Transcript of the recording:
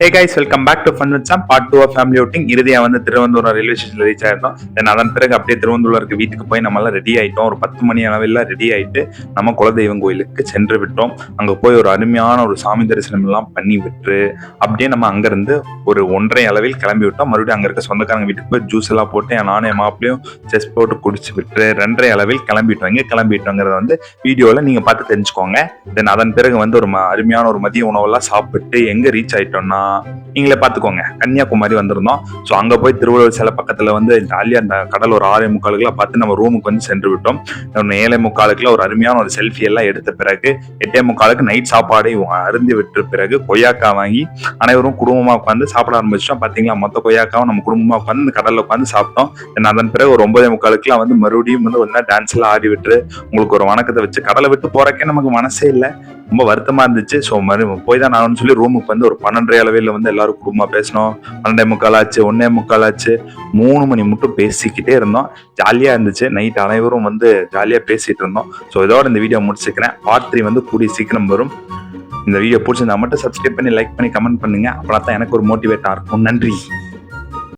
Hey guys, welcome back to Fun with Sam, part 2 of family outing. இறுதியா வந்து Thiruvananthapuram railway ஸ்டேஷன்ல reach ஆயிருந்தோம். தென் அதன் பிறகு அப்படியே திருவனந்தபுரம் வீட்டுக்கு போய் நம்ம எல்லாம் ரெடி ஆயிட்டோம். ஒரு 10 மணி அளவில் ரெடி ஆயிட்டு நம்ம குலதெய்வம் கோயிலுக்கு சென்று விட்டோம். அங்க போய் ஒரு அருமையான ஒரு சாமி தரிசனம் எல்லாம் பண்ணி விட்டு அப்படியே நம்ம அங்கிருந்து ஒரு 1:30 அளவில் கிளம்பி விட்டோம். மறுபடியும் அங்க இருக்க சொந்தக்காரங்க வீட்டுக்கு போய் ஜூஸ் எல்லாம் போட்டு நானும் என் மாப்பிளையும் செஸ் போட்டு குடிச்சு விட்டு 2:30 அளவில் கிளம்பிட்டோம். எங்க கிளம்பிட்டோங்கிறத வந்து வீடியோல நீங்க பார்த்து தெரிஞ்சுக்கோங்க. தென் அதன் பிறகு வந்து ஒரு அருமையான ஒரு மதிய உணவெல்லாம் சாப்பிட்டு எங்க ரீச் ஆயிட்டோம்னா நீங்களே பாத்துக்கோங்க, கன்னியாகுமரி வந்திருந்தோம். ஸோ அங்க போய் திருவள்ளுவர் சிலை பக்கத்துல வந்து ஜாலியா அந்த கடல் ஒரு 6:45 பார்த்து நம்ம ரூமுக்கு வந்து சென்று விட்டோம். 7:45 ஒரு அருமையான ஒரு செல்ஃபி எல்லாம் எடுத்த பிறகு 8:45 நைட் சாப்பாடை அருந்தி விட்ட பிறகு கொய்யாக்கா வாங்கி அனைவரும் குடும்பமா உட்காந்து சாப்பிட ஆரம்பிச்சோம். பாத்தீங்களா, மொத்த கொய்யாக்காவும் நம்ம குடும்பமா உட்காந்து இந்த கடல்ல உட்காந்து சாப்பிட்டோம். அதன் பிறகு ஒரு 9:45 வந்து மறுபடியும் வந்து ஒரு டான்ஸ் எல்லாம் ஆடி விட்டு உங்களுக்கு ஒரு வணக்கத்தை வச்சு கடலை விட்டு போறக்கே நமக்கு மனசே இல்லை, ரொம்ப வருத்தமா இருந்துச்சு. ஸோ போய் தான் நான் சொல்லி ரூமுக்கு வந்து ஒரு 12:30 அளவில் வந்து எல்லாரும் குடும்பமா பேசணும். 12:45 ஆச்சு, 1:45 ஆச்சு, 3 மணி மட்டும் பேசிக்கிட்டே இருந்தோம். ஜாலியா இருந்துச்சு. நைட் அனைவரும் வந்து ஜாலியா பேசிட்டு இருந்தோம். ஸோ இதோட இந்த வீடியோ முடிச்சுக்கிறேன். பார்ட் 3 வந்து கூடிய சீக்கிரம் வரும். இந்த வீடியோ பிடிச்சிருந்தா மட்டும் சப்ஸ்கிரைப் பண்ணி லைக் பண்ணி கமெண்ட் பண்ணுங்க. அப்பதான் எனக்கு ஒரு மோட்டிவேட்டா இருக்கும். நன்றி.